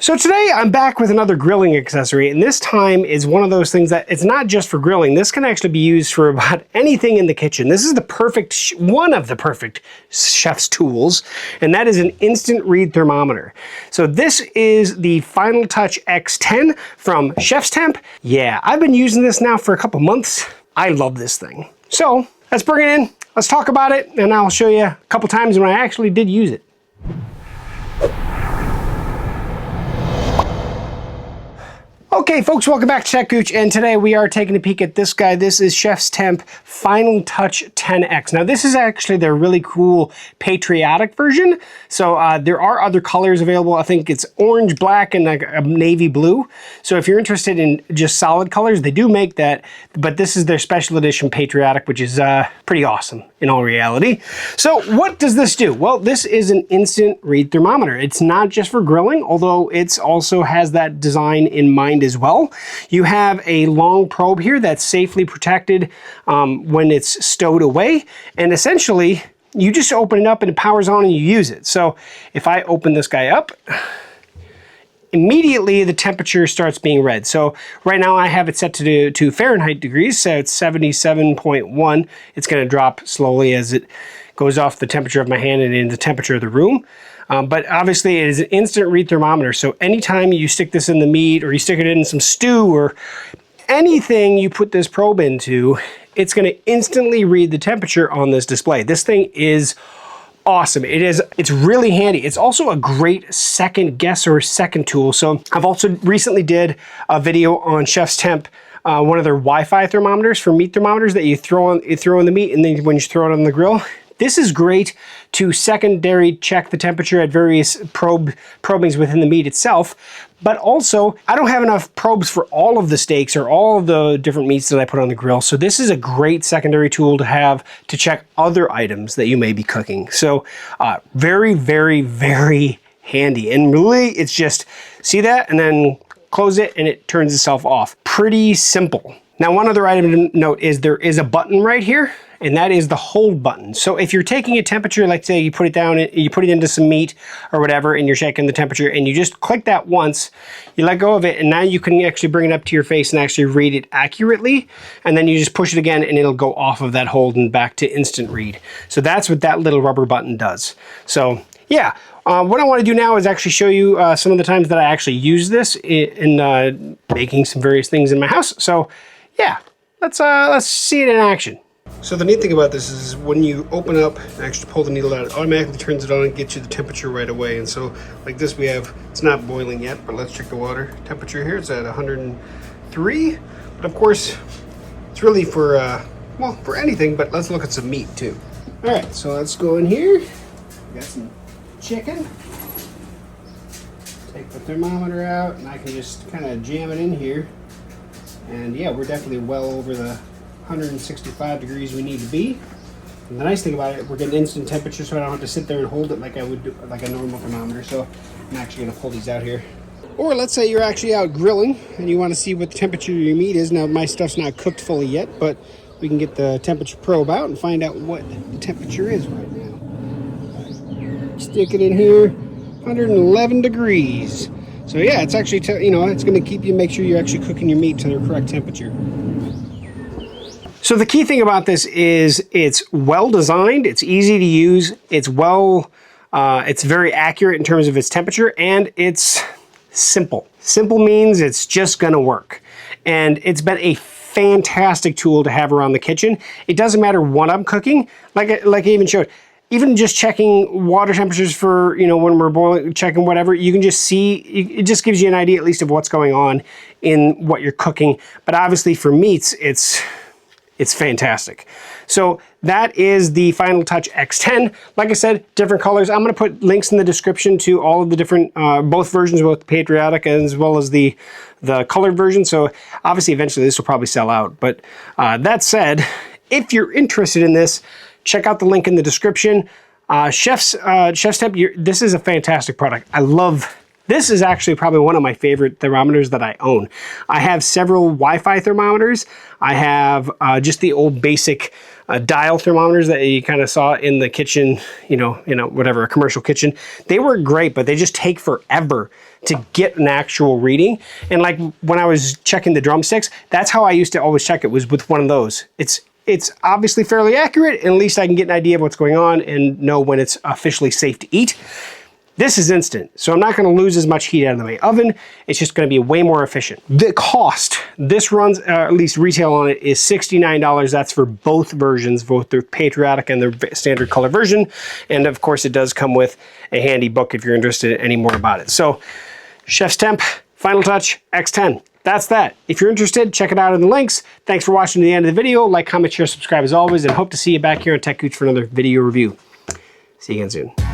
So today I'm back with another grilling accessory, and this time is one of those things that it's not just for grilling. This can actually be used for about anything in the kitchen. This is the perfect, one of the perfect chef's tools, and that is an instant read thermometer. So this is the Finaltouch X10 from ChefsTemp. Yeah, I've been using this now for a couple months. I love this thing. So let's bring it in, let's talk about it, and I'll show you a couple times when I actually did use it. Okay folks, welcome back to techgooch, and today we are taking a peek at this guy. This is ChefsTemp Finaltouch X10. Now this is actually their really cool patriotic version. So there are other colors available. I think it's orange, black, and like a navy blue. So if you're interested in just solid colors, they do make that, but this is their special edition patriotic, which is pretty awesome in all reality. So what does this do? Well, this is an instant read thermometer. It's not just for grilling, although it's also has that design in mind as well. You have a long probe here that's safely protected when it's stowed away, and essentially you just open it up and it powers on and you use it. So if I open this guy up, immediately the temperature starts being read. So right now I have it set to Fahrenheit degrees, so it's 77.1. It's going to drop slowly as it goes off the temperature of my hand and into the temperature of the room. But obviously it is an instant read thermometer, so anytime you stick this in the meat or you stick it in some stew or anything you put this probe into, it's going to instantly read the temperature on this display. This thing is awesome. It's really handy. It's also a great second guess or second tool. So I've also recently did a video on ChefsTemp, one of their Wi-Fi thermometers for meat thermometers that you throw in the meat, and then when you throw it on the grill. This is great to secondary check the temperature at various probings within the meat itself, but also I don't have enough probes for all of the steaks or all of the different meats that I put on the grill. So this is a great secondary tool to have to check other items that you may be cooking. So very, very, very handy. And really it's just, see that, and then close it and it turns itself off. Pretty simple. Now, one other item to note is there is a button right here, and that is the hold button. So if you're taking a temperature, like say you put it down, you put it into some meat or whatever, and you're checking the temperature, and you just click that once, you let go of it, and now you can actually bring it up to your face and actually read it accurately, and then you just push it again and it'll go off of that hold and back to instant read. So that's what that little rubber button does. So yeah, what I want to do now is actually show you some of the times that I actually use this in making some various things in my house. So yeah, let's see it in action. So the neat thing about this is when you open up and actually pull the needle out, it automatically turns it on and gets you the temperature right away. And so like this, we have, it's not boiling yet, but let's check the water temperature here. It's at 103, but of course it's really for, well, for anything, but let's look at some meat too. All right, so let's go in here. We got some chicken. Take the thermometer out and I can just kind of jam it in here. And yeah, we're definitely well over the 165 degrees we need to be. And the nice thing about it, we're getting instant temperature, so I don't have to sit there and hold it like I would do, like a normal thermometer. So I'm actually gonna pull these out here. Or let's say you're actually out grilling and you want to see what the temperature of your meat is. Now my stuff's not cooked fully yet, but we can get the temperature probe out and find out what the temperature is right now. Stick it in here, 111 degrees. So yeah, it's actually, you know, it's going to keep you, make sure you're actually cooking your meat to the correct temperature. So the key thing about this is it's well designed, it's easy to use, it's very accurate in terms of its temperature, and it's simple. Simple means it's just going to work. And it's been a fantastic tool to have around the kitchen. It doesn't matter what I'm cooking, like I even showed. Even just checking water temperatures for, you know, when we're boiling, checking whatever, you can just see, it just gives you an idea at least of what's going on in what you're cooking. But obviously for meats, it's fantastic. So that is the Finaltouch X10. Like I said, different colors. I'm gonna put links in the description to all of the different, both versions, both the patriotic as well as the colored version. So obviously eventually this will probably sell out. But that said, if you're interested in this, check out the link in the description. ChefsTemp, this is a fantastic product. I love, this is actually probably one of my favorite thermometers that I own. I have several Wi-Fi thermometers. I have just the old basic dial thermometers that you kind of saw in the kitchen, whatever, a commercial kitchen. They were great, but they just take forever to get an actual reading. And like when I was checking the drumsticks, that's how I used to always check it, was with one of those. It's obviously fairly accurate, and at least I can get an idea of what's going on and know when it's officially safe to eat. This is instant, so I'm not going to lose as much heat out of my oven. It's just going to be way more efficient. The cost, this runs, at least retail on it, is $69. That's for both versions, both the patriotic and the standard color version. And of course, it does come with a handy book if you're interested in any more about it. So, ChefsTemp Finaltouch X10. That's that. If you're interested, check it out in the links. Thanks for watching to the end of the video. Like, comment, share, subscribe as always, and hope to see you back here on techgooch for another video review. See you again soon.